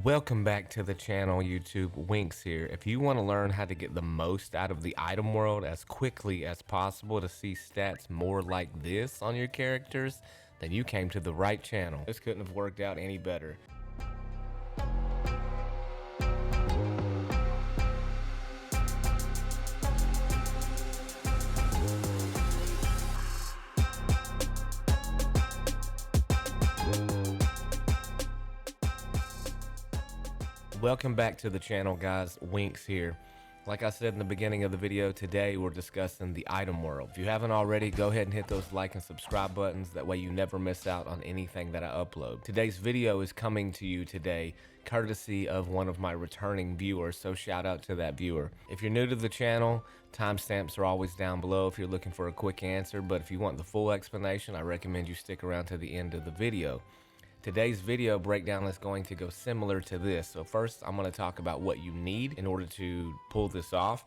Welcome back to the channel, YouTube. Winks here. If you want to learn how to get the most out of the item world as quickly as possible to see stats more like this on your characters, then you came to the right channel. This couldn't have worked out any better. Welcome back to the channel, guys. Winks here. Like I said in the beginning of the video, today we're discussing the item world. If you haven't already, go ahead and hit those like and subscribe buttons. That way you never miss out on anything that I upload. Today's video is coming to you today courtesy of one of my returning viewers, so shout out to that viewer. If you're new to the channel, timestamps are always down below if you're looking for a quick answer, but if you want the full explanation, I recommend you stick around to the end of the video. Today's video breakdown is going to go similar to this. So first, I'm going to talk about what you need in order to pull this off.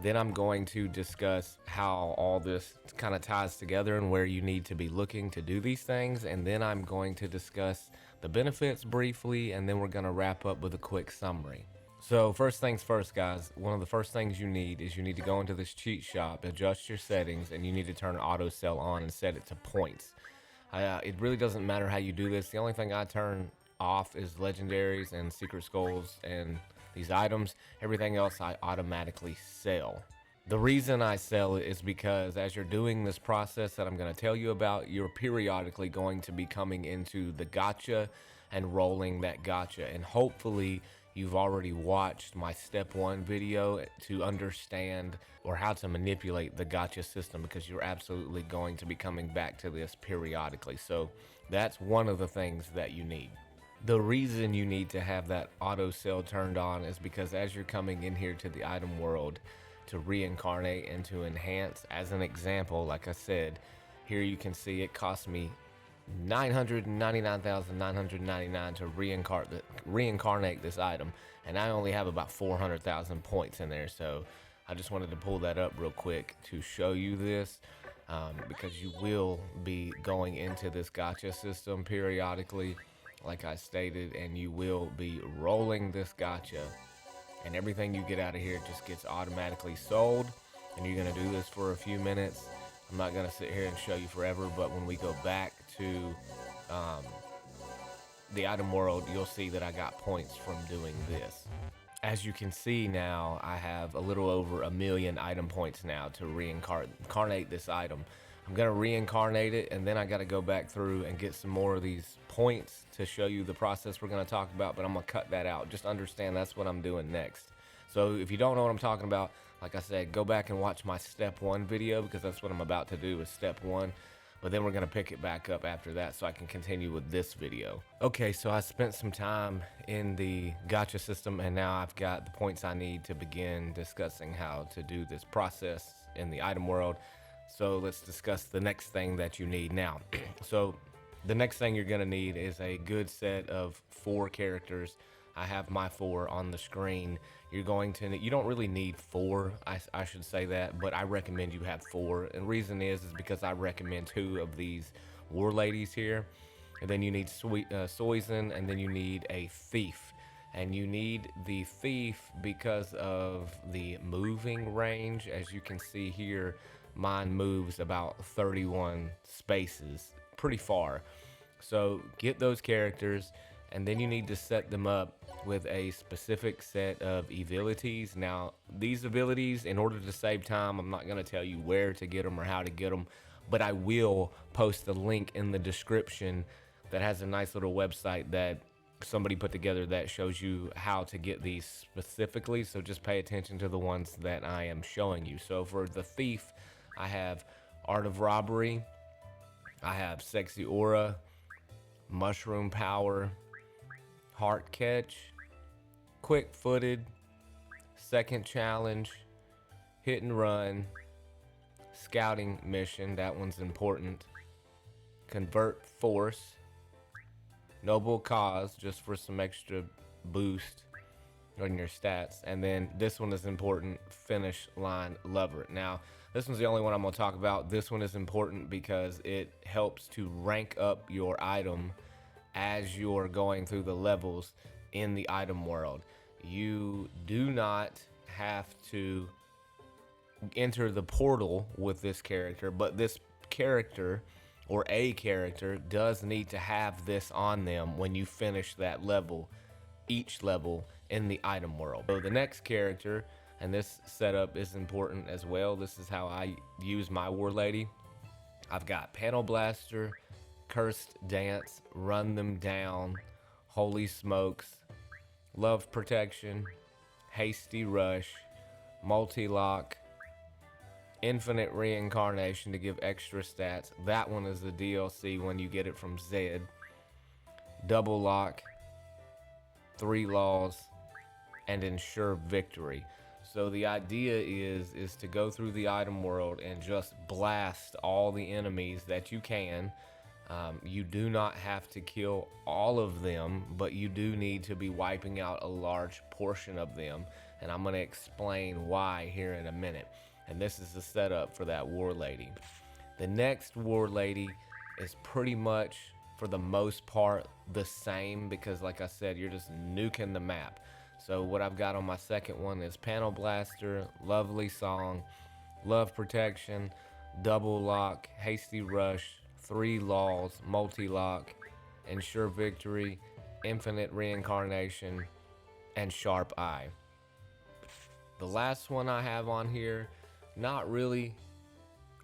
Then I'm going to discuss how all this kind of ties together and where you need to be looking to do these things. And then I'm going to discuss the benefits briefly, and then we're going to wrap up with a quick summary. So first things first, guys, one of the first things you need is you need to go into this cheat shop, adjust your settings, and you need to turn auto sell on and set it to points. It really doesn't matter how you do this. The only thing I turn off is legendaries and secret skulls and these items. Everything else I automatically sell. The reason I sell it is because as you're doing this process that I'm going to tell you about, you're periodically going to be coming into the gacha and rolling that gacha. And hopefully you've already watched my step 1 video to understand or how to manipulate the gacha system, because you're absolutely going to be coming back to this periodically. So that's one of the things that you need. The reason you need to have that auto sell turned on is because as you're coming in here to the item world to reincarnate and to enhance, as an example, like I said, here you can see it cost me 999,999 to reincarnate this item, and I only have about 400,000 points in there. So I just wanted to pull that up real quick to show you this, because you will be going into this gacha system periodically, like I stated, and you will be rolling this gacha, and everything you get out of here just gets automatically sold. And you're going to do this for a few minutes. I'm not going to sit here and show you forever, but when we go back to the item world, you'll see that I got points from doing this. As you can see now, I have a little over 1 million item points now to reincarnate this item. I'm going to reincarnate it, and then I got to go back through and get some more of these points to show you the process we're going to talk about, but I'm going to cut that out. Just understand that's what I'm doing next. So if you don't know what I'm talking about, like I said, go back and watch my step 1 video, because that's what I'm about to do is step 1. But then we're going to pick it back up after that so I can continue with this video. Okay, so I spent some time in the gacha system, and now I've got the points I need to begin discussing how to do this process in the item world. So let's discuss the next thing that you need now. So the next thing you're going to need is a good set of 4 characters. I have my 4 on the screen. You don't really need 4, I should say that, but I recommend you have 4. And the reason is because I recommend 2 of these war ladies here. And then you need Soizon, and then you need a thief. And you need the thief because of the moving range. As you can see here, mine moves about 31 spaces, pretty far. So get those characters, and then you need to set them up with a specific set of Evilities. Now, these abilities, in order to save time, I'm not going to tell you where to get them or how to get them, but I will post a link in the description that has a nice little website that somebody put together that shows you how to get these specifically. So just pay attention to the ones that I am showing you. So for the thief, I have Art of Robbery, I have Sexy Aura, Mushroom Power, Heart Catch, Quick Footed, Second Challenge, Hit and Run, Scouting Mission, that one's important, Convert Force, Noble Cause, just for some extra boost on your stats, and then this one is important, Finish Line Lover. Now, this one's the only one I'm going to talk about. This one is important because it helps to rank up your item as you're going through the levels. in the item world. You do not have to enter the portal with this character, but this character or a character does need to have this on them when you finish that level, each level in the item world. So the next character, and this setup is important as well, this is how I use my War Lady. I've got Panel Blaster, Cursed Dance, Run Them Down, Holy Smokes, Love Protection, Hasty Rush, Multi-Lock, Infinite Reincarnation to give extra stats. That one is the DLC when you get it from Zed. Double Lock, 3 Laws, and Ensure Victory. So the idea is to go through the item world and just blast all the enemies that you can. You do not have to kill all of them, but you do need to be wiping out a large portion of them. And I'm going to explain why here in a minute. And this is the setup for that War Lady. The next War Lady is pretty much, for the most part, the same, because like I said, you're just nuking the map. So what I've got on my second one is Panel Blaster, Lovely Song, Love Protection, Double Lock, Hasty Rush, 3 Laws, Multi-Lock, Ensure Victory, Infinite Reincarnation, and Sharp Eye. The last one I have on here, not really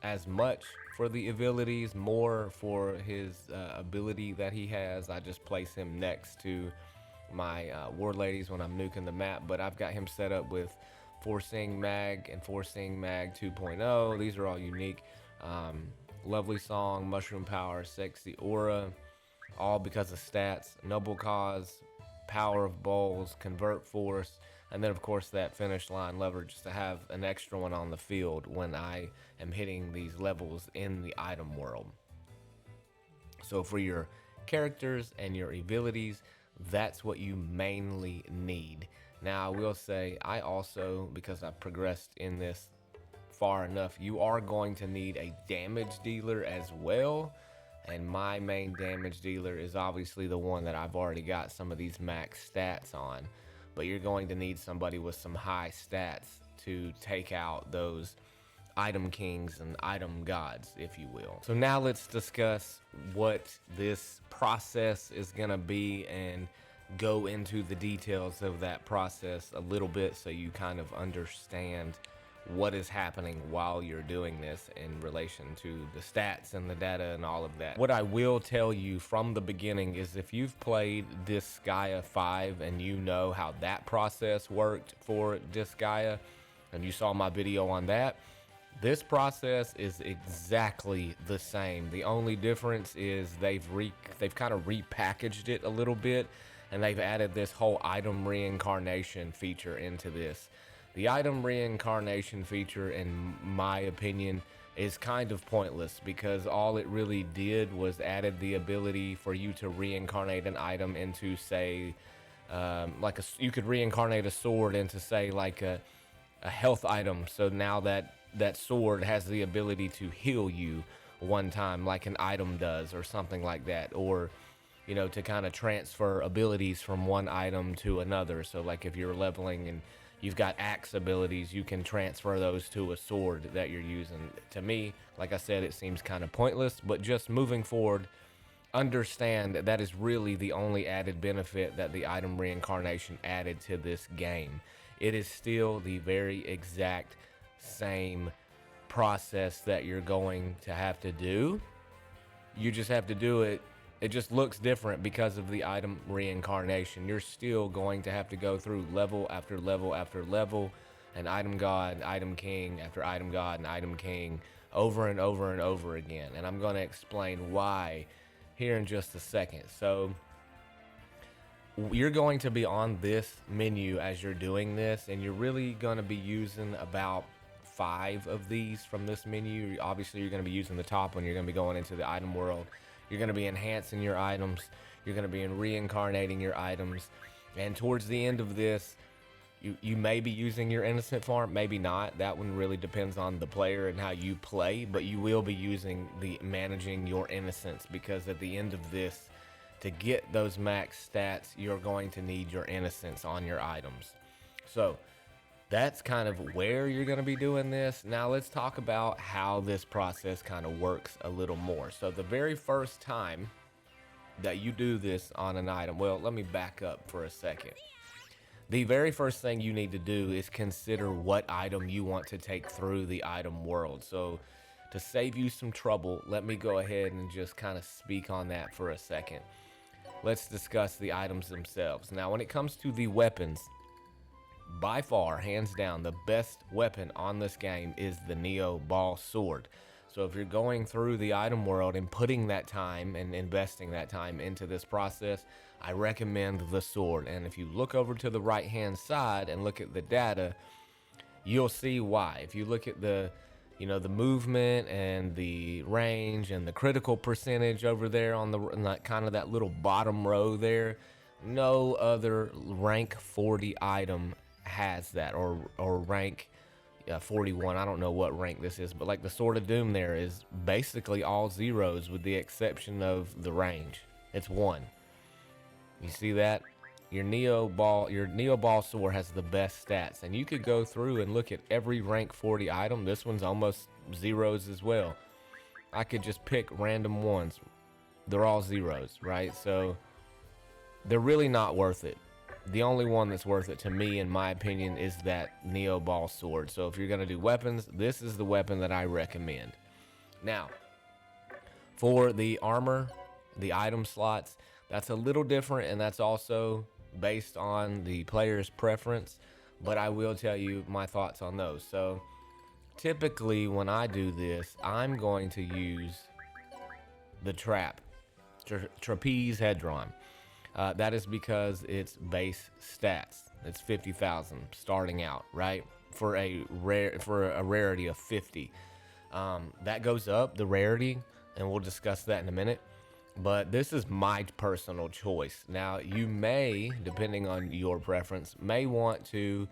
as much for the abilities, more for his ability that he has. I just place him next to my War Ladies when I'm nuking the map, but I've got him set up with Foreseeing Mag and Foreseeing Mag 2.0. These are all unique. Lovely Song, Mushroom Power, Sexy Aura, all because of stats. Noble Cause, Power of Bowls, Convert Force, and then of course that finish line lever just to have an extra one on the field when I am hitting these levels in the item world. So for your characters and your abilities, that's what you mainly need. Now I will say, I also, because I've progressed in this far enough, you are going to need a damage dealer as well. And my main damage dealer is obviously the one that I've already got some of these max stats on. But you're going to need somebody with some high stats to take out those item kings and item gods, if you will. So now let's discuss what this process is gonna be and go into the details of that process a little bit so you kind of understand what is happening while you're doing this in relation to the stats and the data and all of that. What I will tell you from the beginning is, if you've played Disgaea 5 and you know how that process worked for Disgaea, and you saw my video on that, this process is exactly the same. The only difference is they've kind of repackaged it a little bit, and they've added this whole item reincarnation feature into this. The item reincarnation feature, in my opinion, is kind of pointless, because all it really did was added the ability for you to reincarnate an item into, say, you could reincarnate a sword into, say, like a health item. So now that sword has the ability to heal you one time, like an item does, or something like that, or to kind of transfer abilities from one item to another. So like if you're leveling and you've got axe abilities, you can transfer those to a sword that you're using. To me, like I said, it seems kind of pointless, but just moving forward, understand that is really the only added benefit that the item reincarnation added to this game. It is still the very exact same process that you're going to have to do. You just have to do it. It just looks different because of the item reincarnation. You're still going to have to go through level after level after level, and item god, item king after item god and item king, over and over and over again. And I'm going to explain why here in just a second. So you're going to be on this menu as you're doing this, and you're really going to be using about 5 of these from this menu. Obviously, you're going to be using the top one. You're going to be going into the item world. You're going to be enhancing your items. You're going to be reincarnating your items. And towards the end of this, you may be using your innocent farm, maybe not. That one really depends on the player and how you play. But you will be using managing your innocence, because at the end of this, To get those max stats, you're going to need your innocence on your items. So that's kind of where you're going to be doing this. Now let's talk about how this process kind of works a little more. So the very first time that you do this on an item, well, let me back up for a second. The very first thing you need to do is consider what item you want to take through the item world. So to save you some trouble, let me go ahead and just kind of speak on that for a second. Let's discuss the items themselves. Now, when it comes to the weapons, by far, hands down, the best weapon on this game is the Neo Baal sword. So if you're going through the item world and putting that time and investing that time into this process, I recommend the sword. And if you look over to the right hand side and look at the data, you'll see why. If you look at the movement and the range and the critical percentage over there on the kind of that little bottom row there, no other rank 40 item has that, or rank 41. I don't know what rank this is, but like the Sword of Doom there is basically all zeros with the exception of the range. It's 1. You see that? Your Neo Baal sword has the best stats, and you could go through and look at every rank 40 item. This one's almost zeros as well. I could just pick random ones. They're all zeros, right? So they're really not worth it. The only one that's worth it to me, in my opinion, is that Neo Baal sword. So if you're going to do weapons, this is the weapon that I recommend. Now, for the armor, the item slots, that's a little different, and that's also based on the player's preference, but I will tell you my thoughts on those. So typically when I do this, I'm going to use the trapeze hedron. That is because it's base stats. It's 50,000 starting out, right? For a rarity of 50. That goes up, the rarity, and we'll discuss that in a minute. But this is my personal choice. Now, you may, depending on your preference, may want to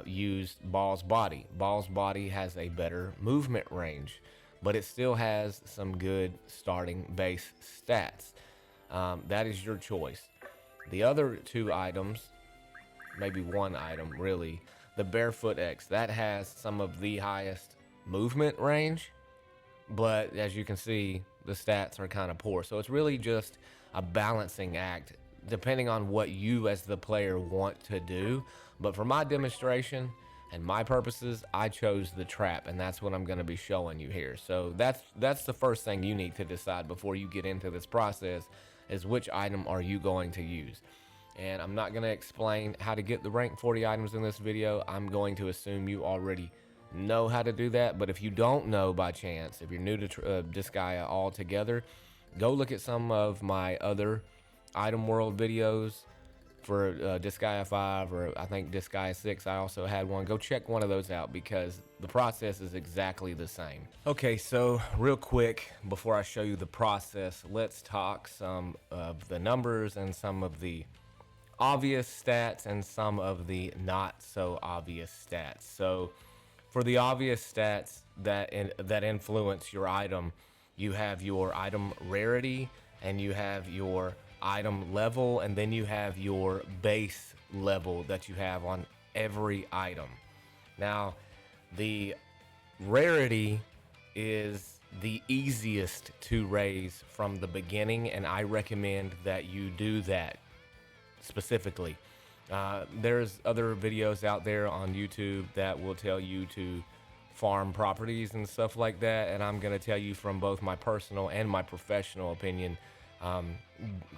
use Baal's body. Baal's body has a better movement range, but it still has some good starting base stats. That is your choice. The other 2 items, maybe 1 item really, the Barefoot X, that has some of the highest movement range, but as you can see, the stats are kind of poor. So it's really just a balancing act depending on what you as the player want to do. But for my demonstration and my purposes, I chose the trap, and that's what I'm going to be showing you here. So that's the first thing you need to decide before you get into this process, is which item are you going to use. And I'm not going to explain how to get the rank 40 items in this video. I'm going to assume you already know how to do that. But if you don't know by chance, if you're new to Disgaea altogether, go look at some of my other item world videos for Disgaea 5, or I think Disgaea 6. I also had one. Go check one of those out because the process is exactly the same. Okay, so real quick before I show you the process, let's talk some of the numbers and some of the obvious stats and some of the not so obvious stats. So for the obvious stats that influence your item, you have your item rarity, and you have your item level, and then you have your base level that you have on every item. Now, the rarity is the easiest to raise from the beginning, and I recommend that you do that specifically. There's other videos out there on YouTube that will tell you to farm properties and stuff like that, and I'm going to tell you from both my personal and my professional opinion,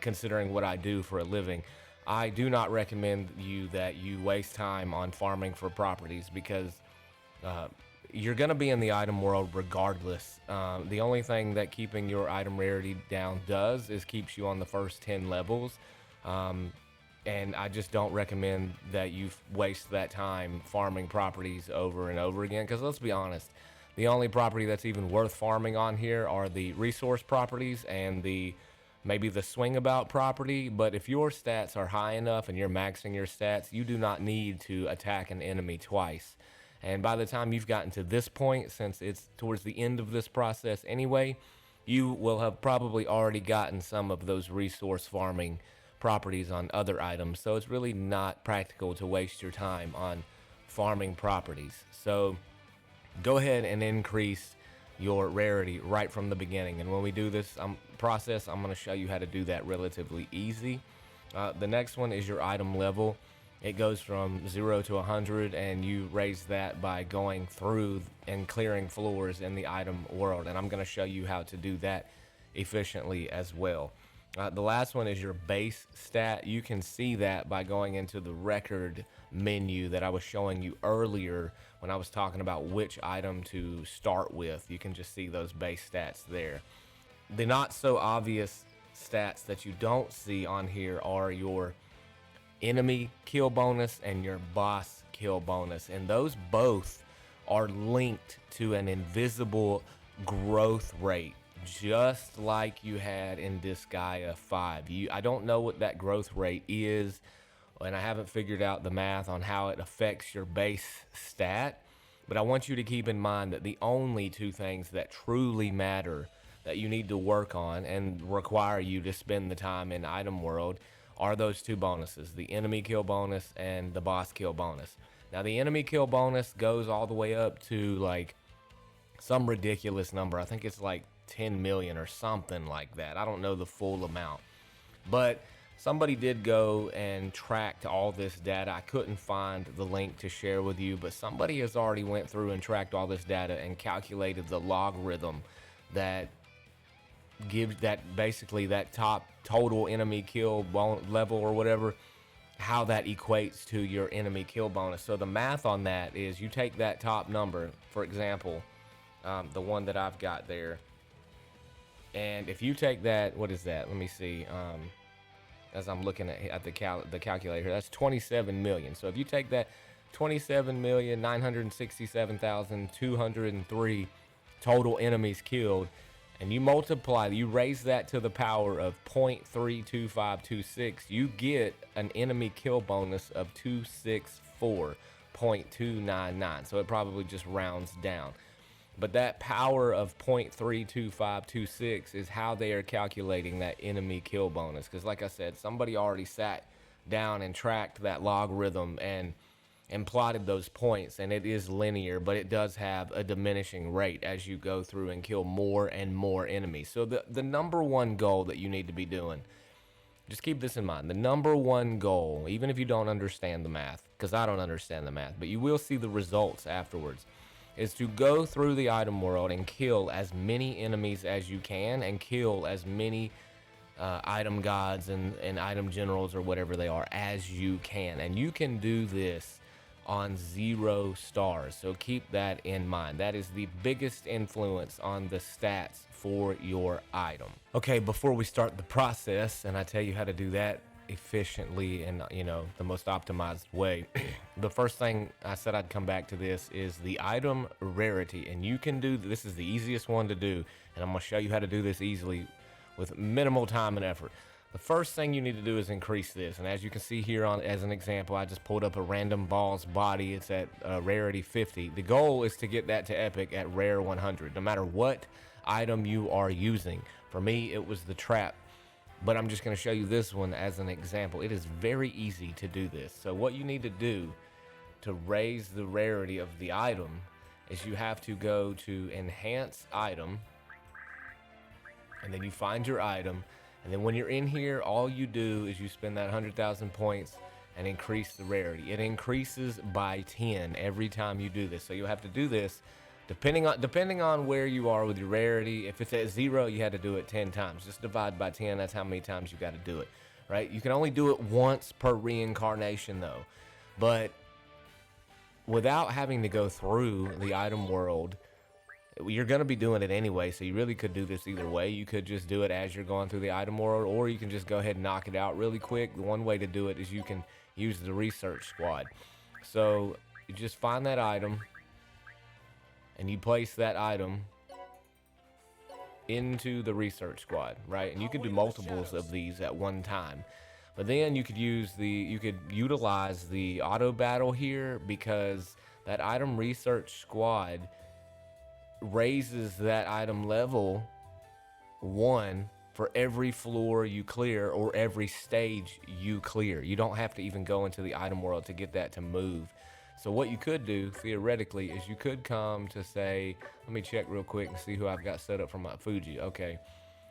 considering what I do for a living, I do not recommend that you waste time on farming for properties, because you're going to be in the item world regardless. The only thing that keeping your item rarity down does is keeps you on the first 10 levels. And I just don't recommend that you waste that time farming properties over and over again, because let's be honest, the only property that's even worth farming on here are the resource properties and maybe the swing about property. But if your stats are high enough and you're maxing your stats, you do not need to attack an enemy twice. And by the time you've gotten to this point, since it's towards the end of this process anyway, you will have probably already gotten some of those resource farming properties on other items. So it's really not practical to waste your time on farming properties. So go ahead and increase your rarity right from the beginning. And when we do this process, I'm going to show you how to do that relatively easy. The next one is your item level. It goes from 0 to 100, and you raise that by going through and clearing floors in the item world. And I'm going to show you how to do that efficiently as well. The last one is your base stat. You can see that by going into the record menu that I was showing you earlier when I was talking about which item to start with. You can just see those base stats there. The not so obvious stats that you don't see on here are your enemy kill bonus and your boss kill bonus, and those both are linked to an invisible growth rate, just like you had in Disgaea 5. I don't know what that growth rate is, and I haven't figured out the math on how it affects your base stat, but I want you to keep in mind that the only two things that truly matter that you need to work on and require you to spend the time in item world are those two bonuses, the enemy kill bonus and the boss kill bonus. Now, the enemy kill bonus goes all the way up to like some ridiculous number. I think it's like 10 million or something like that. I don't know the full amount, but somebody did go and tracked all this data. I couldn't find the link to share with you, but somebody has already went through and tracked all this data and calculated the logarithm that gives that basically that top total enemy kill level or whatever, how that equates to your enemy kill bonus. So the math on that is you take that top number, for example, the one that I've got there, and if you take that, what is that? Let me see. As I'm looking at the calculator, that's 27 million. So if you take that 27,967,203 total enemies killed, and you multiply, you raise that to the power of 0.32526, you get an enemy kill bonus of 264.299. So it probably just rounds down. But that power of 0.32526 is how they are calculating that enemy kill bonus. Because like I said, somebody already sat down and tracked that logarithm and plotted those points, and it is linear, but it does have a diminishing rate as you go through and kill more and more enemies. So the number one goal that you need to be doing, just keep this in mind, the number one goal, even if you don't understand the math, because I don't understand the math, but you will see the results afterwards, is to go through the item world and kill as many enemies as you can, and kill as many item gods and item generals or whatever they are as you can. And you can do this on 0 stars, so keep that in mind. That is the biggest influence on the stats for your item. Okay, before we start the process and I tell you how to do that efficiently and the most optimized way, the first thing I said I'd come back to this is the item rarity, and you can do this is the easiest one to do, and I'm going to show you how to do this easily with minimal time and effort. The first thing you need to do is increase this, and as you can see here as an example, I just pulled up a random Baal's body. It's at rarity 50. The goal is to get that to epic at rare 100, no matter what item you are using. For me, it was the trap, but I'm just going to show you this one as an example. It is very easy to do this. So what you need to do to raise the rarity of the item is you have to go to enhance item, and then you find your item. And then when you're in here, all you do is you spend that 100,000 points and increase the rarity. It increases by 10 every time you do this. So you'll have to do this depending on where you are with your rarity. If it's at 0, you had to do it 10 times. Just divide by 10. That's how many times you got to do it, right? You can only do it once per reincarnation though. But without having to go through the item world, you're going to be doing it anyway, so you really could do this either way. You could just do it as you're going through the item world, or you can just go ahead and knock it out really quick. The one way to do it is you can use the research squad. So you just find that item, and you place that item into the research squad, right? And you could do multiples of these at one time. But then you could utilize the auto battle here, because that item research squad raises that item level 1 for every floor you clear or every stage you clear. You don't have to even go into the item world to get that to move. So what you could do, theoretically, is you could come to say, let me check real quick and see who I've got set up for my Fuji. Okay,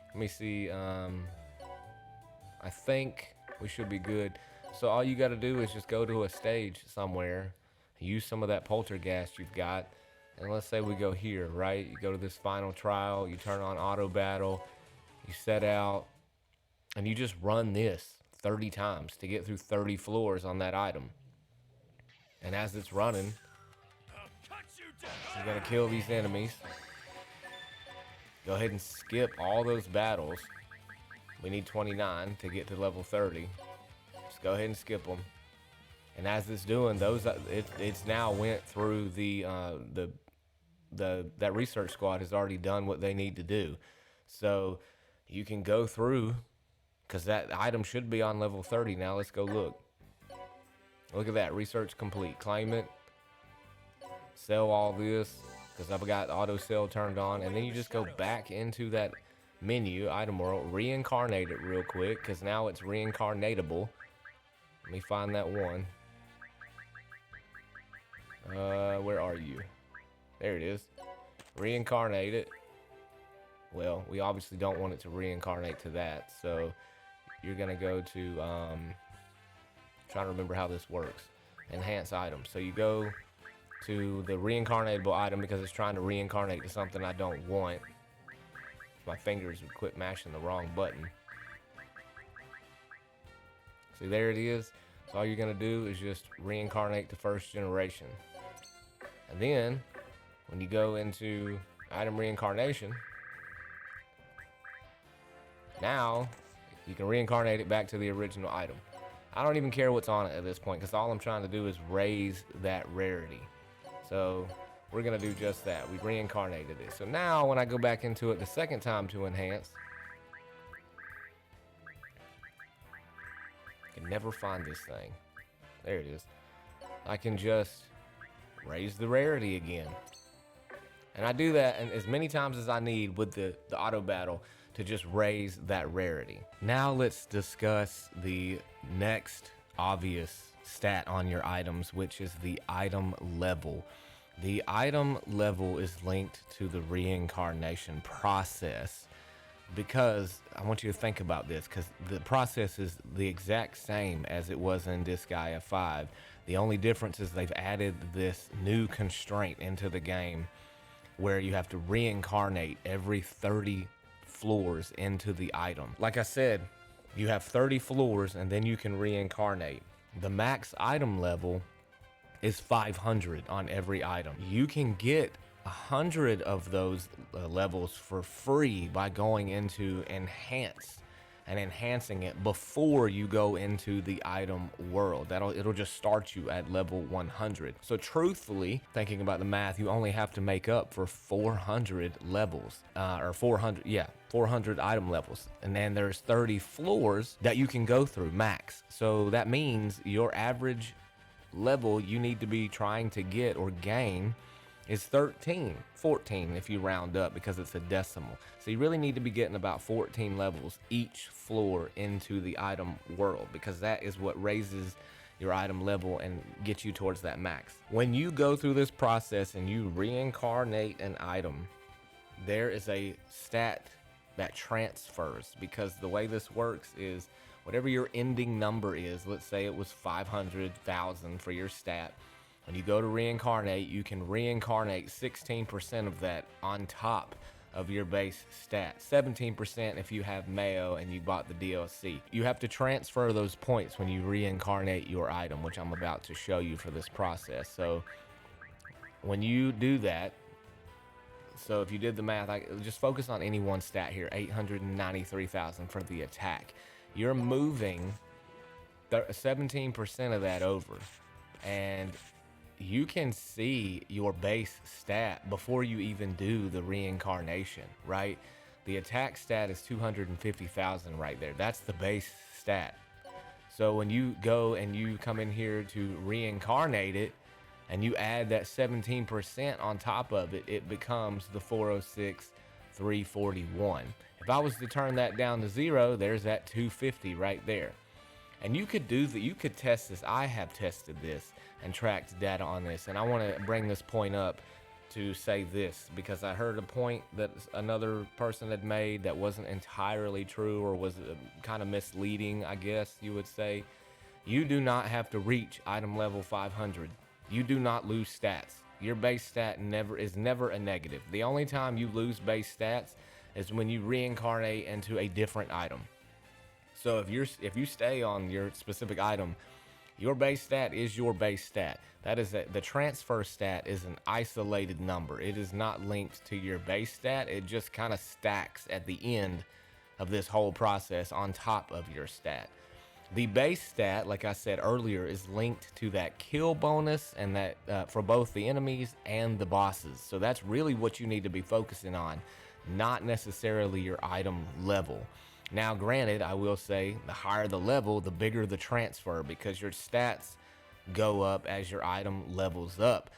let me see. I think we should be good. So all you got to do is just go to a stage somewhere, use some of that poltergeist you've got, and let's say we go here, right? You go to this final trial, you turn on auto battle, you set out, and you just run this 30 times to get through 30 floors on that item. And as it's running, you're gonna kill these enemies. Go ahead and skip all those battles. We need 29 to get to level 30. Just go ahead and skip them. And as it's doing those, it's now went through that research squad has already done what they need to do. So you can go through, because that item should be on level 30 now. Let's go look. Look at that, research complete. Claim it, sell all this, because I've got auto sell turned on, and then you just go back into that menu, item world, reincarnate it real quick, because now it's reincarnatable. Let me find that one. Where are you? There it is. Reincarnate it. Well, we obviously don't want it to reincarnate to that, so you're gonna go to trying to remember how this works. Enhance item. So you go to the reincarnatable item because it's trying to reincarnate to something I don't want. My fingers would quit mashing the wrong button. See, there it is. So all you're gonna do is just reincarnate to first generation. And then when you go into item reincarnation, now you can reincarnate it back to the original item. I don't even care what's on it at this point, because all I'm trying to do is raise that rarity. So we're gonna do just that. We reincarnated it. So now when I go back into it the second time to enhance, I can never find this thing. There it is. I can just raise the rarity again. And I do that as many times as I need with the auto battle to just raise that rarity. Now let's discuss the next obvious stat on your items, which is the item level. The item level is linked to the reincarnation process, because I want you to think about this, because the process is the exact same as it was in Disgaea 5. The only difference is they've added this new constraint into the game where you have to reincarnate every 30 floors into the item. Like I said, you have 30 floors and then you can reincarnate. The max item level is 500 on every item. You can get 100 of those levels for free by going into enhance and enhancing it before you go into the item world. It'll just start you at level 100. So truthfully, thinking about the math, you only have to make up for 400 levels, or 400 item levels. And then there's 30 floors that you can go through max. So that means your average level you need to be trying to get or gain is 13, 14 if you round up, because it's a decimal. So you really need to be getting about 14 levels each floor into the item world, because that is what raises your item level and gets you towards that max. When you go through this process and you reincarnate an item, there is a stat that transfers, because the way this works is whatever your ending number is, let's say it was 500,000 for your stat. When you go to reincarnate, you can reincarnate 16% of that on top of your base stat. 17% if you have Mayo and you bought the DLC. You have to transfer those points when you reincarnate your item, which I'm about to show you for this process. So when you do that, so if you did the math, just focus on any one stat here, 893,000 for the attack. You're moving 17% of that over, and you can see your base stat before you even do the reincarnation, right? The attack stat is 250,000 right there. That's the base stat. So when you go and you come in here to reincarnate it and you add that 17% on top of it, it becomes the 406,341. If I was to turn that down to 0, there's that 250 right there. And you could do that. You could test this. I have tested this and tracked data on this. And I want to bring this point up to say this, because I heard a point that another person had made that wasn't entirely true, or was kind of misleading, I guess you would say. You do not have to reach item level 500. You do not lose stats. Your base stat is never a negative. The only time you lose base stats is when you reincarnate into a different item. So if you stay on your specific item, your base stat is your base stat. That is the transfer stat is an isolated number. It is not linked to your base stat. It just kind of stacks at the end of this whole process on top of your stat. The base stat, like I said earlier, is linked to that kill bonus, and that for both the enemies and the bosses. So that's really what you need to be focusing on, not necessarily your item level. Now, granted, I will say the higher the level, the bigger the transfer, because your stats go up as your item levels up.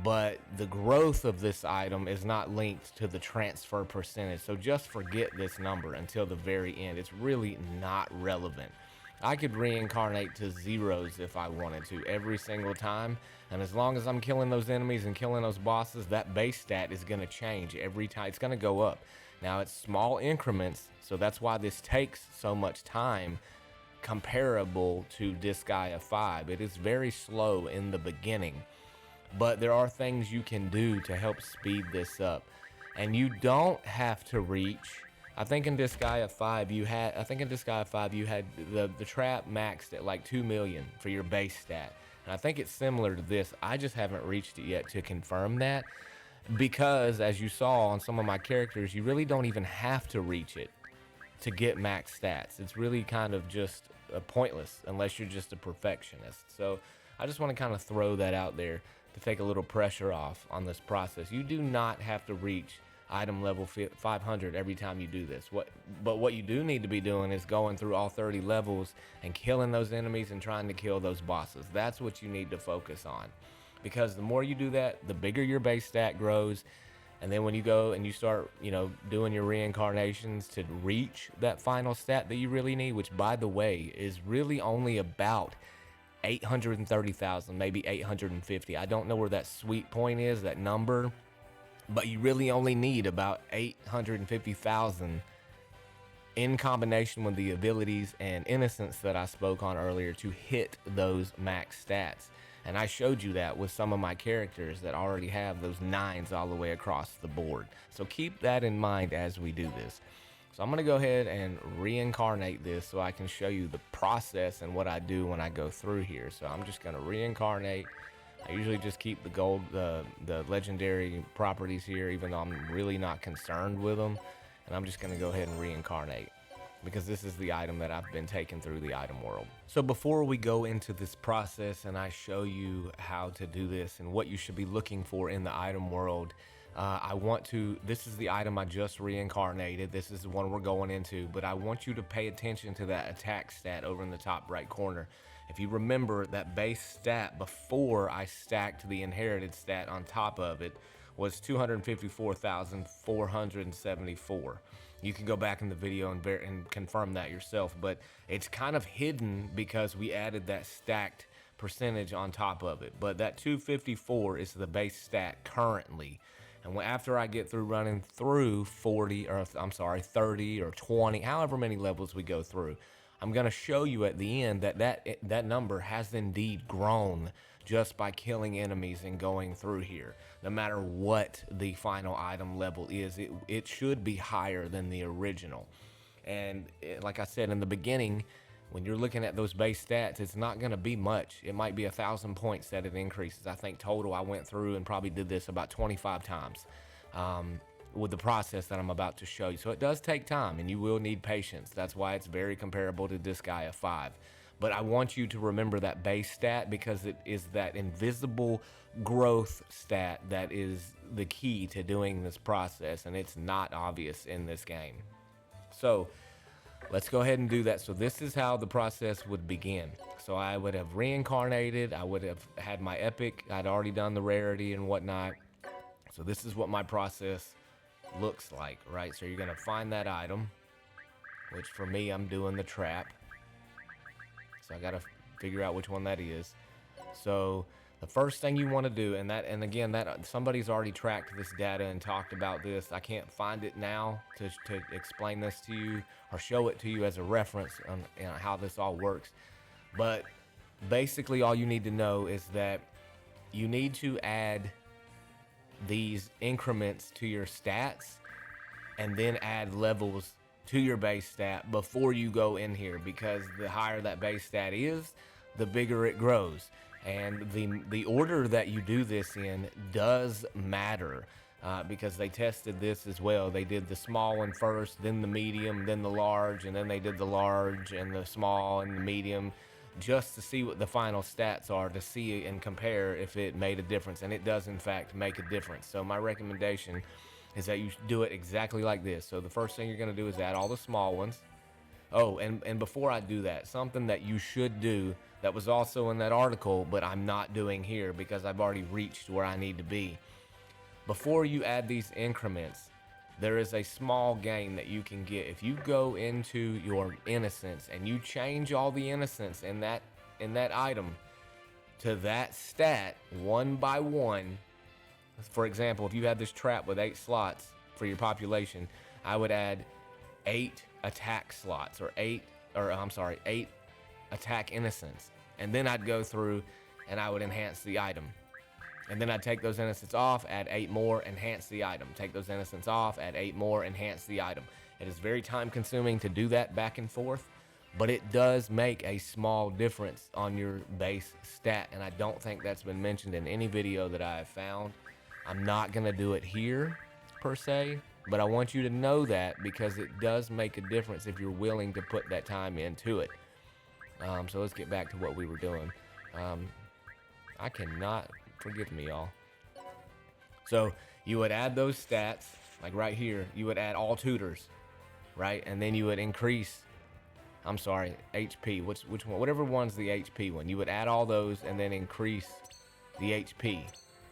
But the growth of this item is not linked to the transfer percentage. So just forget this number until the very end. It's really not relevant. I could reincarnate to 0s if I wanted to every single time. And as long as I'm killing those enemies and killing those bosses, that base stat is going to change every time. It's going to go up. Now, it's small increments, so that's why this takes so much time, comparable to Disgaea 5. It is very slow in the beginning, but there are things you can do to help speed this up. And you don't have to reach, I think in Disgaea 5 you had the trap maxed at like 2 million for your base stat. And I think it's similar to this. I just haven't reached it yet to confirm that. Because, as you saw on some of my characters, you really don't even have to reach it to get max stats. It's really kind of just pointless unless you're just a perfectionist. So I just want to kind of throw that out there to take a little pressure off on this process. You do not have to reach item level 500 every time you do this. But what you do need to be doing is going through all 30 levels and killing those enemies and trying to kill those bosses. That's what you need to focus on. Because the more you do that, the bigger your base stat grows. And then when you go and you start, doing your reincarnations to reach that final stat that you really need, which, by the way, is really only about 830,000, maybe 850. I don't know where that sweet point is, that number, but you really only need about 850,000 in combination with the abilities and innocence that I spoke on earlier to hit those max stats. And I showed you that with some of my characters that already have those 9s all the way across the board. So keep that in mind as we do this. So I'm going to go ahead and reincarnate this so I can show you the process and what I do when I go through here. So I'm just going to reincarnate. I usually just keep the gold, the legendary properties here, even though I'm really not concerned with them. And I'm just going to go ahead and reincarnate, because this is the item that I've been taking through the item world. So before we go into this process and I show you how to do this and what you should be looking for in the item world, this is the item I just reincarnated. This is the one we're going into, but I want you to pay attention to that attack stat over in the top right corner. If you remember, that base stat before I stacked the inherited stat on top of it was 254,474. You can go back in the video and confirm that yourself, but it's kind of hidden because we added that stacked percentage on top of it. But that 254 is the base stat currently. And after I get through running through 30 or 20, however many levels we go through, I'm going to show you at the end that number has indeed grown just by killing enemies and going through here. No matter what the final item level is, it should be higher than the original. And like I said in the beginning, when you're looking at those base stats, it's not going to be much. It might be 1,000 points that it increases. I think total I went through and probably did this about 25 times with the process that I'm about to show you. So it does take time, and you will need patience. That's why it's very comparable to Disgaea 5. But I want you to remember that base stat, because it is that invisible growth stat that is the key to doing this process, and it's not obvious in this game. So let's go ahead and do that. So this is how the process would begin. So I would have reincarnated. I would have had my epic. I'd already done the rarity and whatnot. So this is what my process looks like, right? So you're gonna find that item, which for me, I'm doing the trap. So I gotta figure out which one that is. So the first thing you want to do, and again, somebody's already tracked this data and talked about this. I can't find it now to explain this to you or show it to you as a reference on how this all works. But basically, all you need to know is that you need to add these increments to your stats and then add levels to your base stat before you go in here, because the higher that base stat is, the bigger it grows. And the order that you do this in does matter, because they tested this as well. They did the small one first, then the medium, then the large, and then they did the large and the small and the medium, just to see what the final stats are, to see and compare if it made a difference. And it does in fact make a difference. So my recommendation is that you do it exactly like this. So the first thing you're going to do is add all the small ones. Oh, and before I do that, something that you should do that was also in that article, but I'm not doing here because I've already reached where I need to be. Before you add these increments, there is a small gain that you can get. If you go into your innocence and you change all the innocence in that item to that stat one by one. For example, if you had this trap with 8 slots for your population, I would add 8 attack slots, or 8 attack innocence. And then I'd go through and I would enhance the item. And then I'd take those innocents off, add 8 more, enhance the item. Take those innocents off, add 8 more, enhance the item. It is very time consuming to do that back and forth, but it does make a small difference on your base stat. And I don't think that's been mentioned in any video that I have found. I'm not gonna do it here per se, but I want you to know that because it does make a difference if you're willing to put that time into it. So let's get back to what we were doing. I cannot, forgive me, y'all. So you would add those stats, like right here, you would add all tutors, right? And then you would increase, HP, which one, whatever one's the HP one, you would add all those and then increase the HP.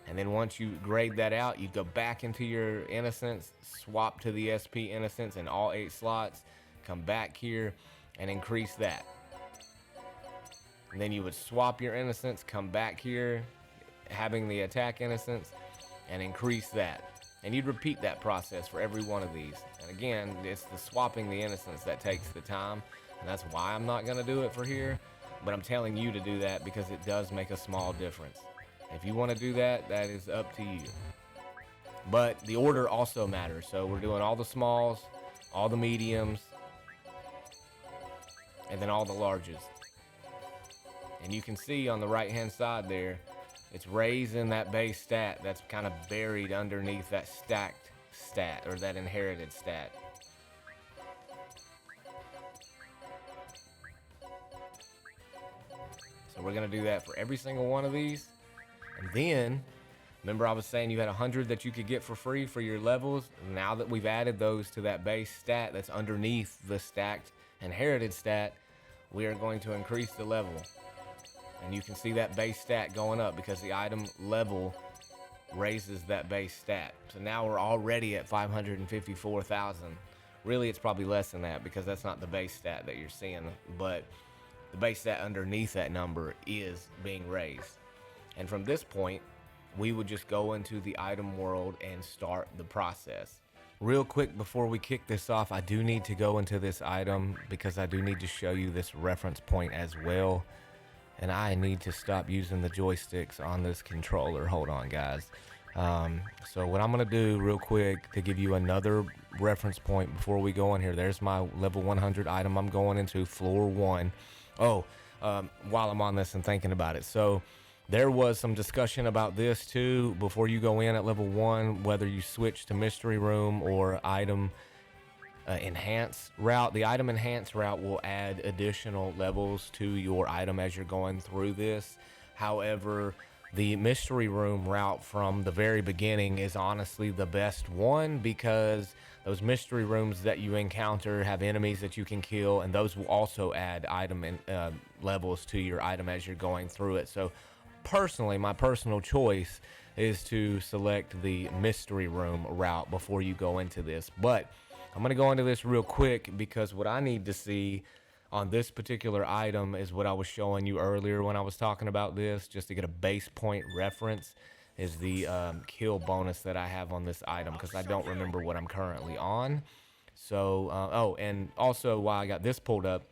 And then once you grade that out, you'd go back into your innocence, swap to the SP innocence in all 8 slots, come back here and increase that. And then you would swap your innocence, come back here, having the attack innocence, and increase that. And you'd repeat that process for every one of these. And again, it's the swapping the innocence that takes the time, and that's why I'm not gonna do it for here, but I'm telling you to do that because it does make a small difference. If you wanna do that, that is up to you. But the order also matters. So we're doing all the smalls, all the mediums, and then all the larges. And you can see on the right hand side there, it's raising that base stat that's kind of buried underneath that stacked stat, or that inherited stat. So we're gonna do that for every single one of these. And then, remember I was saying you had 100 that you could get for free for your levels? Now that we've added those to that base stat that's underneath the stacked inherited stat, we are going to increase the level. And you can see that base stat going up because the item level raises that base stat. So now we're already at 554,000. Really, it's probably less than that because that's not the base stat that you're seeing, but the base stat underneath that number is being raised. And from this point, we would just go into the item world and start the process. Real quick, before we kick this off, I do need to go into this item because I do need to show you this reference point as well. And I need to stop using the joysticks on this controller. Hold on, guys. So what I'm gonna do real quick to give you another reference point before we go in here, there's my level 100 item I'm going into, floor 1. Oh, while I'm on this and thinking about it. So there was some discussion about this too before you go in at level 1, whether you switch to mystery room or item enhance route. The item enhance route will add additional levels to your item as you're going through this. However, the mystery room route from the very beginning is honestly the best one because those mystery rooms that you encounter have enemies that you can kill, and those will also add item levels to your item as you're going through it. So personally, my personal choice is to select the mystery room route before you go into this. But I'm going to go into this real quick because what I need to see on this particular item is what I was showing you earlier when I was talking about this, just to get a base point reference, is the kill bonus that I have on this item, because I don't remember what I'm currently on. So, oh, and also while I got this pulled up,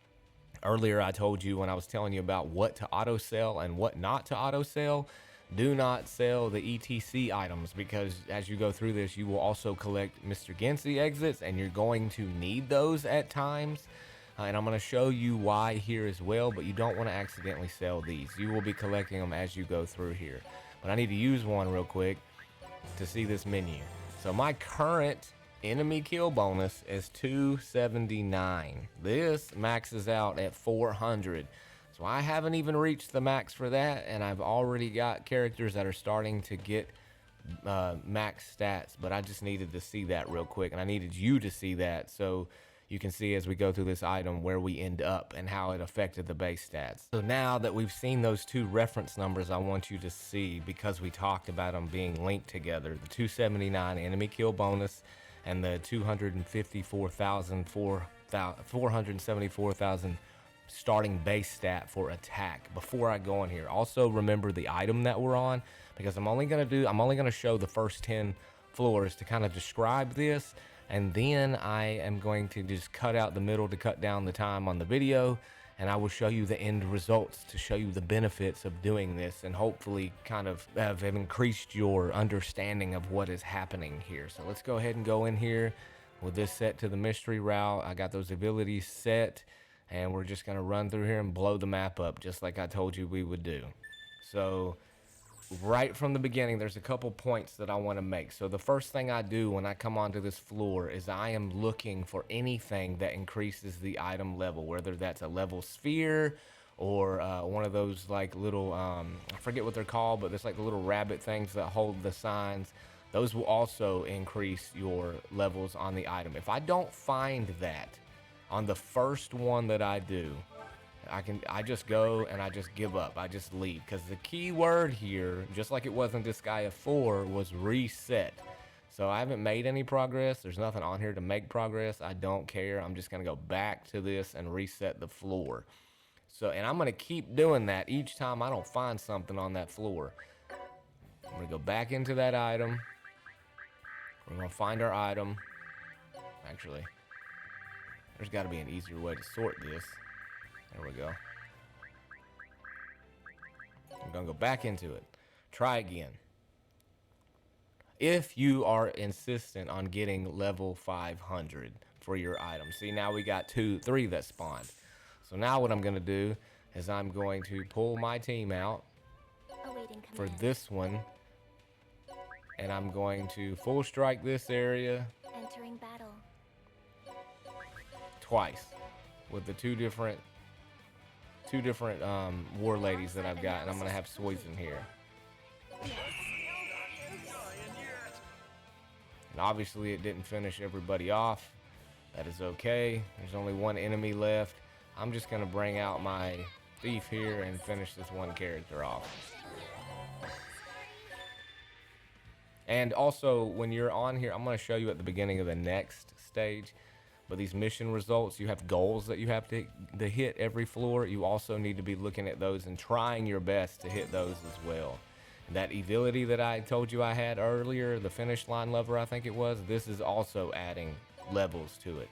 earlier I told you when I was telling you about what to auto sell and what not to auto sell, do not sell the ETC items, because as you go through this, you will also collect Mr. Gensey exits, and you're going to need those at times. And I'm going to show you why here as well, but you don't want to accidentally sell these. You will be collecting them as you go through here. But I need to use one real quick to see this menu. So my current enemy kill bonus is 279. This maxes out at 400. So I haven't even reached the max for that, and I've already got characters that are starting to get max stats, but I just needed to see that real quick, and I needed you to see that so you can see as we go through this item where we end up and how it affected the base stats. So now that we've seen those two reference numbers, I want you to see, because we talked about them being linked together, the 279 enemy kill bonus and the 474,000 starting base stat for attack before I go in here. Also remember the item that we're on, because I'm only going to show the first 10 floors to kind of describe this, and then I am going to just cut out the middle to cut down the time on the video, and I will show you the end results to show you the benefits of doing this, and hopefully kind of have increased your understanding of what is happening here. So let's go ahead and go in here with this set to the mystery route. I got those abilities set, and we're just going to run through here and blow the map up just like I told you we would do. So right from the beginning, there's a couple points that I want to make. So the first thing I do when I come onto this floor is I am looking for anything that increases the item level, whether that's a level sphere or one of those like little, I forget what they're called, but there's like the little rabbit things that hold the signs. Those will also increase your levels on the item. If I don't find that on the first one that I do, I just go and I just give up. I just leave, because the key word here, just like it was in Disgaea 4, was reset. So I haven't made any progress. There's nothing on here to make progress. I don't care. I'm just going to go back to this and reset the floor. So, and I'm going to keep doing that each time I don't find something on that floor. I'm going to go back into that item. We're going to find our item. Actually, there's got to be an easier way to sort this. There we go. I'm going to go back into it. Try again. If you are insistent on getting level 500 for your item. See, now we got 3 that spawned. So now what I'm going to do is I'm going to pull my team out for this one. And I'm going to full strike this area. Entering battle. Twice. With the two different war ladies that I've got, and I'm gonna have Poison here. And obviously it didn't finish everybody off. That is okay. There's only one enemy left. I'm just gonna bring out my thief here and finish this one character off. And also, when you're on here, I'm gonna show you at the beginning of the next stage. But these mission results, you have goals that you have to hit every floor. You also need to be looking at those and trying your best to hit those as well. And that Evility that I told you I had earlier, the finish line lever I think it was, this is also adding levels to it.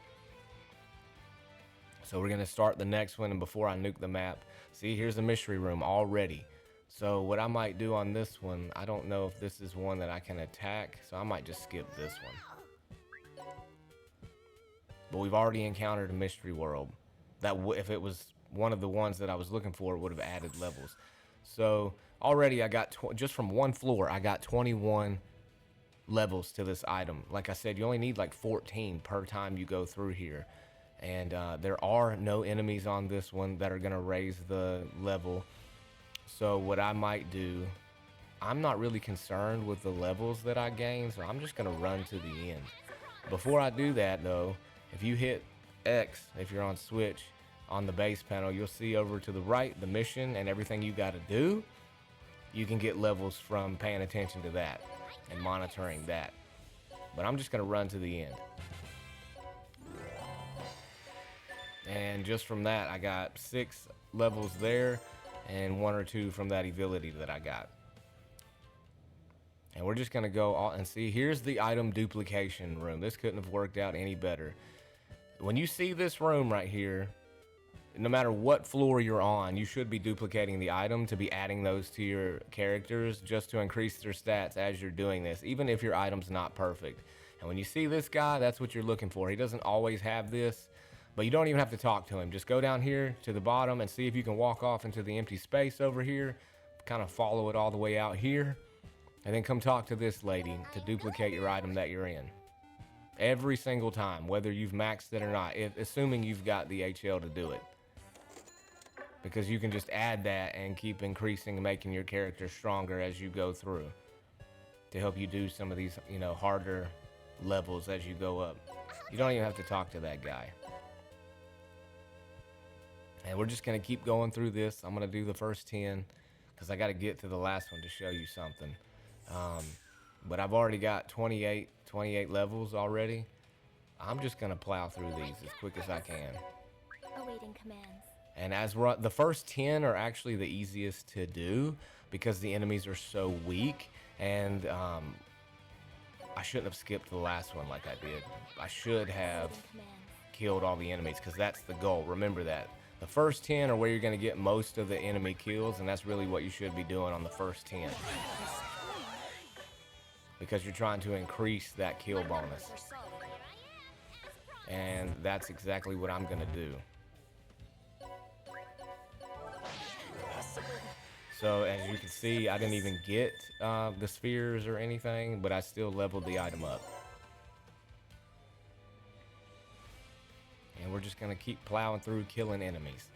So we're going to start the next one, and before I nuke the map, see, here's the mystery room already. So what I might do on this one, I don't know if this is one that I can attack, so I might just skip this one. But we've already encountered a mystery world that if it was one of the ones that I was looking for, it would have added levels. So already I got, just from one floor, I got 21 levels to this item. Like I said, you only need like 14 per time you go through here. And there are no enemies on this one that are going to raise the level. So what I might do, I'm not really concerned with the levels that I gain, so I'm just going to run to the end. Before I do that though, if you hit X, if you're on Switch, on the base panel, you'll see over to the right the mission and everything you got to do. you can get levels from paying attention to that and monitoring that. But I'm just going to run to the end. And just from that, I got 6 levels there and 1 or 2 from that Evility that I got. And we're just going to go all and see. Here's the item duplication room. This couldn't have worked out any better. When you see this room right here, no matter what floor you're on, you should be duplicating the item to be adding those to your characters just to increase their stats as you're doing this, even if your item's not perfect. And when you see this guy, that's what you're looking for. He doesn't always have this, but you don't even have to talk to him. Just go down here to the bottom and see if you can walk off into the empty space over here, kind of follow it all the way out here, and then come talk to this lady to duplicate your item that you're in. Every single time, whether you've maxed it or not, assuming you've got the HL to do it. Because you can just add that and keep increasing and making your character stronger as you go through to help you do some of these, you know, harder levels as you go up. You don't even have to talk to that guy. And we're just going to keep going through this. I'm going to do the first 10 because I got to get to the last one to show you something. But I've already got 28 levels already. I'm just going to plow through these as quick as I can. Awaiting commands. And the first 10 are actually the easiest to do because the enemies are so weak. And I shouldn't have skipped the last one like I did. I should have killed all the enemies because that's the goal. Remember that. The first 10 are where you're going to get most of the enemy kills, and that's really what you should be doing on the first 10. Because you're trying to increase that kill bonus. And that's exactly what I'm going to do. So as you can see, I didn't even get the spheres or anything, but I still leveled the item up. And we're just gonna keep plowing through killing enemies.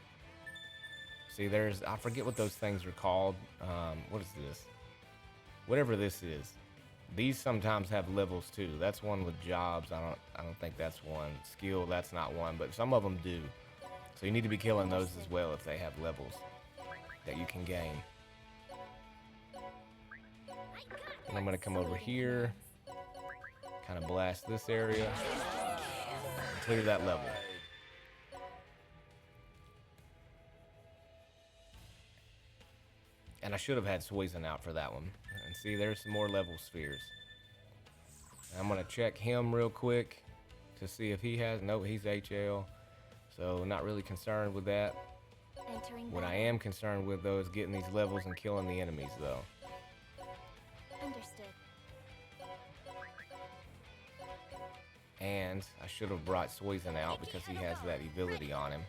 See, I forget what those things are called. What is this? Whatever this is. These sometimes have levels too. That's one with jobs. I don't think that's one. Skill, that's not one, but some of them do. So you need to be killing those as well if they have levels that you can gain. And I'm gonna come over here, kind of blast this area, and clear that level. And I should have had Poison out for that one. And see, there's some more level spheres. I'm gonna check him real quick to see if he has. No, he's HL, so not really concerned with that. What I am concerned with though is getting these levels and killing the enemies though. Understood. And I should have brought Poison out because he has that ability on him.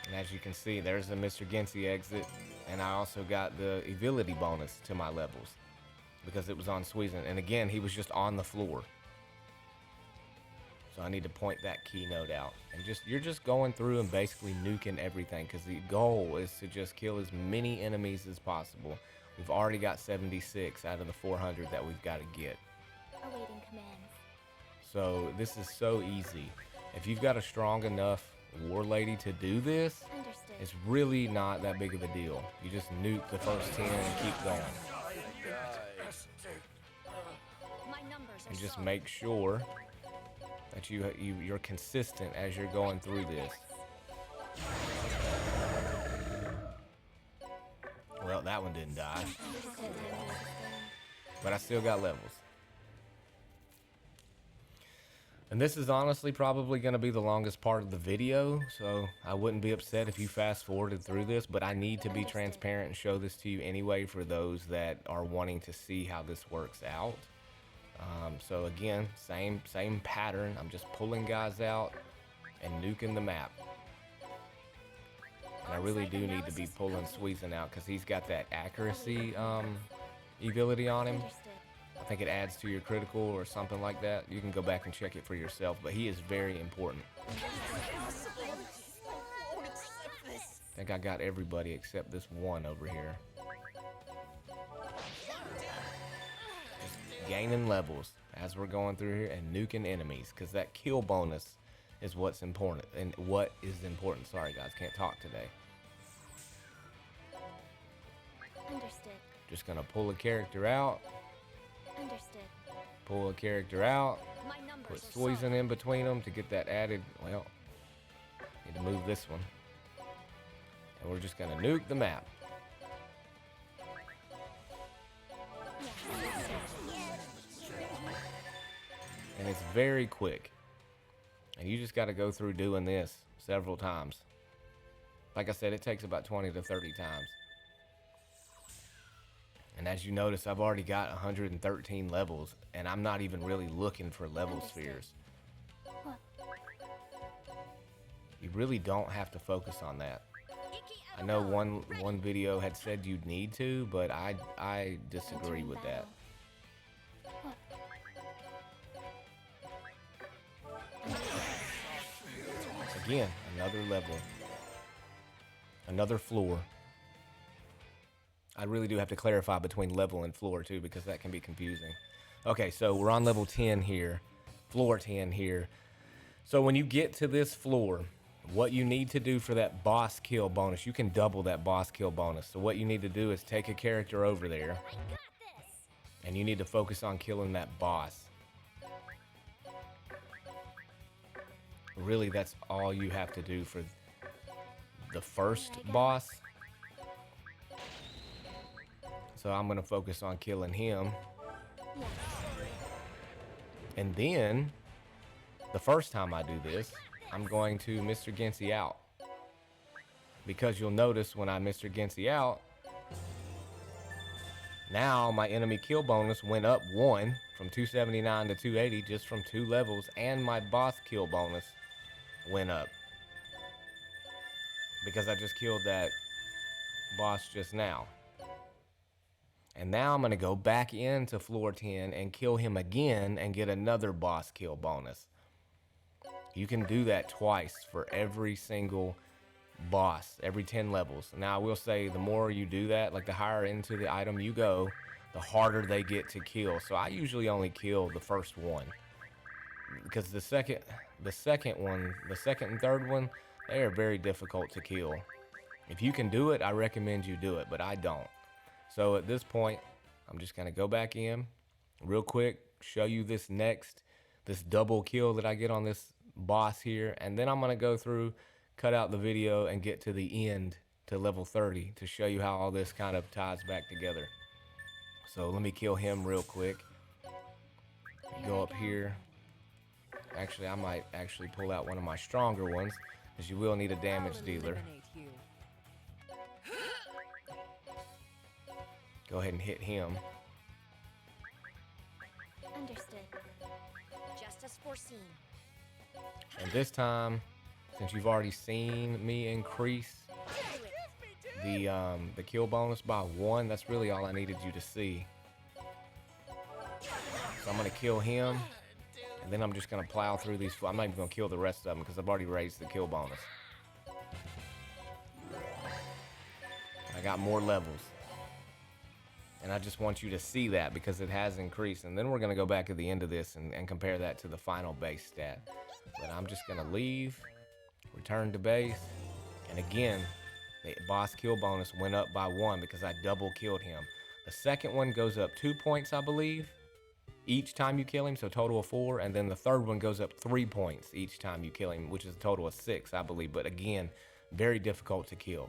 And as you can see, there's the Mr. Gensi exit, and I also got the ability bonus to my levels because it was on Poison. And again, he was just on the floor. So I need to point that keynote out. And you're just going through and basically nuking everything because the goal is to just kill as many enemies as possible. We've already got 76 out of the 400 that we've got to get. Awaiting commands. So this is so easy. If you've got a strong enough war lady to do this, Understood. it's really not that big of a deal. You just nuke the first 10 and keep going. And just make sure that you're consistent as you're going through this. Well, that one didn't die. But I still got levels. And this is honestly probably going to be the longest part of the video, so I wouldn't be upset if you fast forwarded through this, but I need to be transparent and show this to you anyway for those that are wanting to see how this works out. So again, same pattern. I'm just pulling guys out and nuking the map. And I really do need to be pulling Sweezen out because he's got that accuracy ability on him. I think it adds to your critical or something like that. You can go back and check it for yourself, but he is very important. I think I got everybody except this one over here. Just gaining levels as we're going through here and nuking enemies because that kill bonus is what's important. And what is important? Sorry guys, can't talk today. Understood. Just gonna pull a character out, Understood. pull a character out, My numbers put are poison solid. in between them to get that added. Well, need to move this one. And we're just gonna nuke the map. And it's very quick. And you just got to go through doing this several times. Like I said, it takes about 20 to 30 times. And as you notice, I've already got 113 levels, and I'm not even really looking for level spheres. You really don't have to focus on that. I know one video had said you'd need to, but I disagree with that. Again, another level, another floor. I really do have to clarify between level and floor too, because that can be confusing. Okay, so we're on level 10 here, floor 10 here. So when you get to this floor, what you need to do for that boss kill bonus, you can double that boss kill bonus. So what you need to do is take a character over there, I got this. and you need to focus on killing that boss. Really, that's all you have to do for the first boss. So I'm going to focus on killing him. And then, the first time I do this, I'm going to Mr. Gensy out. Because you'll notice when I Mr. Gensy out, now my enemy kill bonus went up 1 from 279 to 280 just from 2 levels, and my boss kill bonus went up because I just killed that boss just now. And now I'm going to go back into floor 10 and kill him again and get another boss kill bonus. You can do that twice for every single boss, every 10 levels. Now I will say, the more you do that, like the higher into the item you go, the harder they get to kill. So I usually only kill the first one, because the second and third one, they are very difficult to kill. If you can do it, I recommend you do it, but I don't. So at this point, I'm just gonna go back in real quick, show you this double kill that I get on this boss here, and then I'm gonna go through, cut out the video, and get to the end to level 30 to show you how all this kind of ties back together. So let me kill him real quick. Go up here. Actually, I might actually pull out one of my stronger ones, because you will need a damage dealer. Go ahead and hit him. Understood. Just as foreseen. And this time, since you've already seen me increase the kill bonus by 1, that's really all I needed you to see. So I'm gonna kill him, and then I'm just gonna plow through these. I'm not even gonna kill the rest of them because I've already raised the kill bonus. I got more levels, and I just want you to see that because it has increased. And then we're gonna go back at the end of this and compare that to the final base stat. But I'm just gonna leave, return to base, and again, the boss kill bonus went up by 1 because I double killed him. The second one goes up 2 points, I believe, each time you kill him, so total of 4, and then the third one goes up 3 points each time you kill him, which is a total of 6, I believe. But again, very difficult to kill.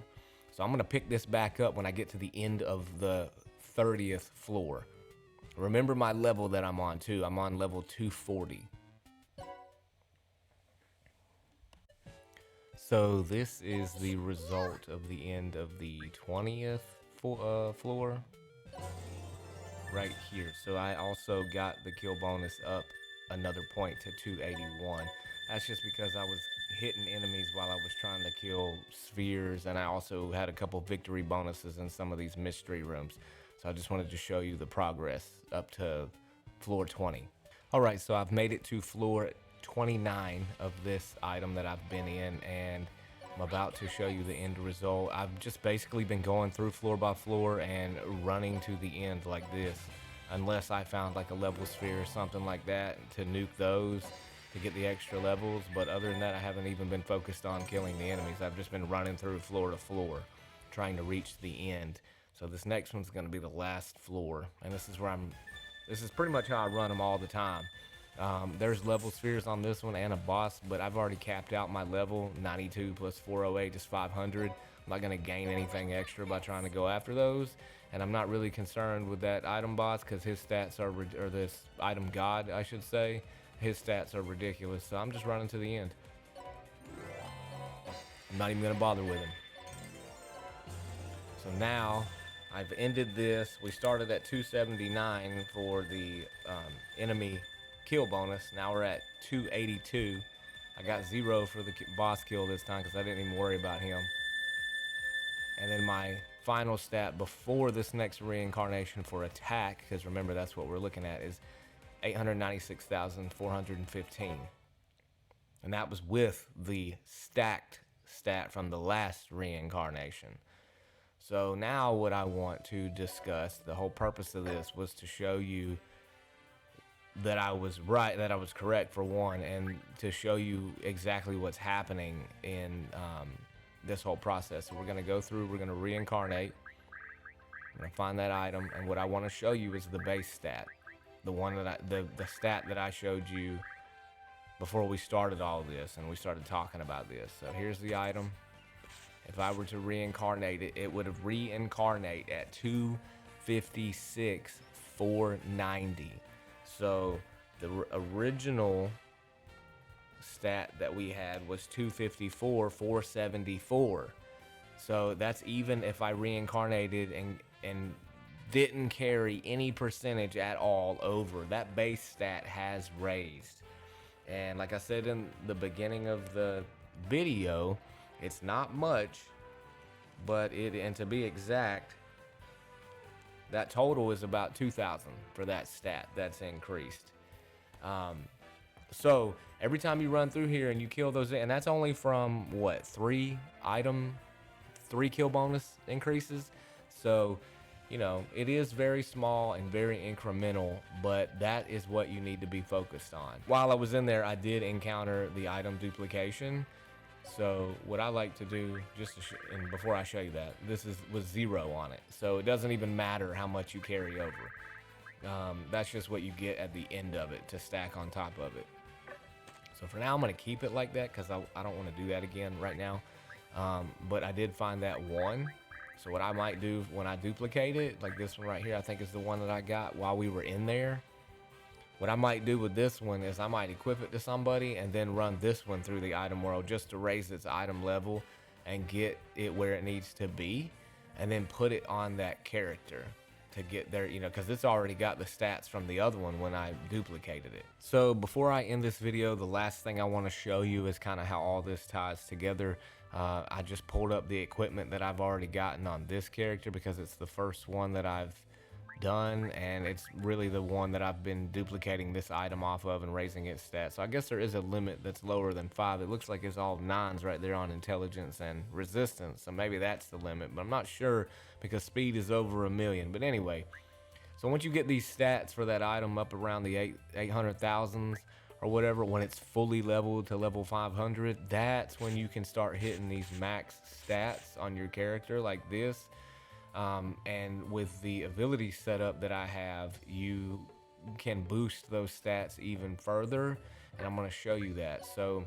So I'm gonna pick this back up when I get to the end of the 30th floor. Remember my level that I'm on too. I'm on level 240. So this is the result of the end of the 20th floor right here. So I also got the kill bonus up another point to 281. That's just because I was hitting enemies while I was trying to kill spheres, and I also had a couple victory bonuses in some of these mystery rooms. So I just wanted to show you the progress up to floor 20. All right, so I've made it to floor 29 of this item that I've been in, and I'm about to show you the end result. I've just basically been going through floor by floor and running to the end like this, unless I found like a level sphere or something like that to nuke those to get the extra levels, but other than that, I haven't even been focused on killing the enemies. I've just been running through floor to floor, trying to reach the end. So this next one's gonna be the last floor, and this is pretty much how I run them all the time. There's level spheres on this one and a boss, but I've already capped out my level. 92 plus 408 is 500. I'm not gonna gain anything extra by trying to go after those, and I'm not really concerned with that item boss because his stats are, or this item god, I should say, his stats are ridiculous. So I'm just running to the end. I'm not even gonna bother with him. So now I've ended this. We started at 279 for the enemy kill bonus. Now we're at 282. I got 0 for the boss kill this time because I didn't even worry about him. And then my final stat before this next reincarnation for attack, because remember that's what we're looking at, is 896,415. And that was with the stacked stat from the last reincarnation. So now what I want to discuss, the whole purpose of this was to show you that I was right, that I was correct for one, and to show you exactly what's happening in this whole process. So we're gonna go through, we're gonna reincarnate, I'm gonna find that item, and what I wanna show you is the base stat. The one that the stat that I showed you before we started all of this and we started talking about this. So here's the item. If I were to reincarnate it, it would have reincarnate at 256,490. So the original stat that we had was 254,474. So that's even if I reincarnated and didn't carry any percentage at all over. That base stat has raised. And like I said in the beginning of the video, it's not much, but and to be exact, that total is about 2,000 for that stat that's increased. So every time you run through here and you kill those, and that's only from what, 3 kill bonus increases. So, you know, it is very small and very incremental, but that is what you need to be focused on. While I was in there, I did encounter the item duplication. So what I like to do, just to and before I show you that, was 0 on it. So it doesn't even matter how much you carry over. That's just what you get at the end of it to stack on top of it. So for now, I'm gonna keep it like that because I don't want to do that again right now. But I did find that one. So what I might do when I duplicate it, like this one right here, I think is the one that I got while we were in there. What I might do with this one is I might equip it to somebody and then run this one through the item world just to raise its item level and get it where it needs to be, and then put it on that character to get there, you know, because it's already got the stats from the other one when I duplicated it. So before I end this video, the last thing I want to show you is kind of how all this ties together. I just pulled up the equipment that I've already gotten on this character because it's the first one that I've done, and it's really the one that I've been duplicating this item off of and raising its stats. So I guess there is a limit that's lower than 5. It looks like it's all 9s right there on intelligence and resistance, so maybe that's the limit, but I'm not sure because speed is over 1,000,000. But anyway, so once you get these stats for that item up around the 800,000s or whatever, when it's fully leveled to level 500, that's when you can start hitting these max stats on your character like this. And with the ability setup that I have, you can boost those stats even further, and I'm going to show you that. So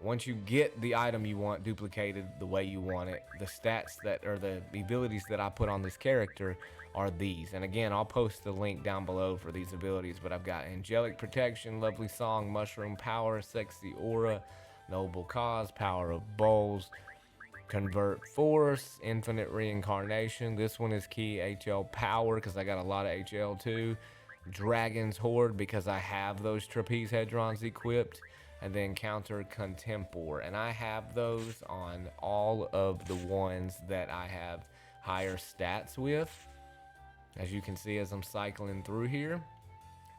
once you get the item you want duplicated the way you want it, the stats that are the abilities that I put on this character are these. And again, I'll post the link down below for these abilities, but I've got Angelic Protection, Lovely Song, Mushroom Power, Sexy Aura, Noble Cause, Power of Bowls, Convert Force, Infinite Reincarnation. This one is key HL Power because I got a lot of HL too. Dragon's Horde because I have those Trapeze Hedrons equipped. And then Counter Contempor. And I have those on all of the ones that I have higher stats with. As you can see as I'm cycling through here.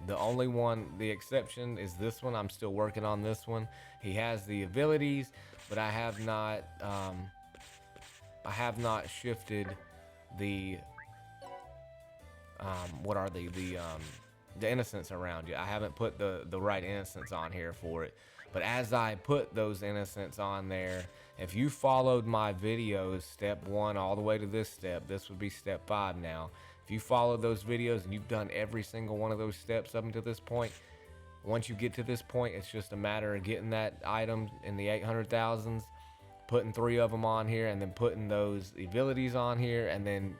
The only one, the exception is this one. I'm still working on this one. He has the abilities, but I have not shifted the what are they? the innocence around you. I haven't put the right innocence on here for it. But as I put those innocents on there, if you followed my videos, step 1 all the way to this step, this would be step 5 now. If you followed those videos and you've done every single one of those steps up until this point, once you get to this point, it's just a matter of getting that item in the 800,000s, putting 3 of them on here, and then putting those Evilities on here, and then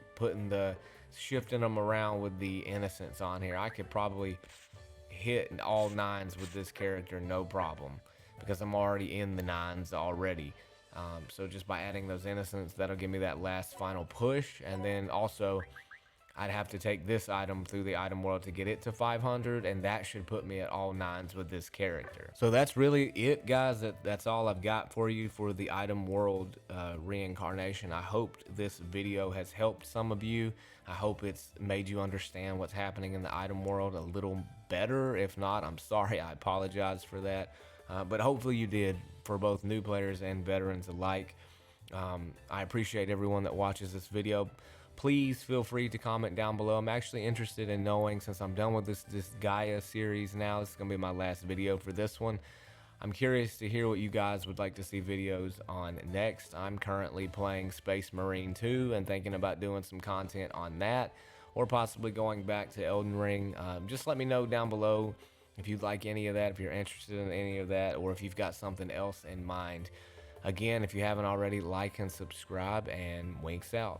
shifting them around with the innocence on here. I could probably hit all 9s with this character, no problem, because I'm already in the 9s already. So just by adding those innocents, that'll give me that last final push. And then also I'd have to take this item through the item world to get it to 500, and that should put me at all 9s with this character. So that's really it, guys. That's all I've got for you for the item world reincarnation. I hope this video has helped some of you. I hope it's made you understand what's happening in the item world a little better. If not, I'm sorry, I apologize for that. But hopefully you did, for both new players and veterans alike. I appreciate everyone that watches this video. Please feel free to comment down below. I'm actually interested in knowing, since I'm done with this Disgaea series now, this is going to be my last video for this one. I'm curious to hear what you guys would like to see videos on next. I'm currently playing Space Marine 2 and thinking about doing some content on that, or possibly going back to Elden Ring. Just let me know down below if you'd like any of that, if you're interested in any of that, or if you've got something else in mind. Again, if you haven't already, like and subscribe, and winks out.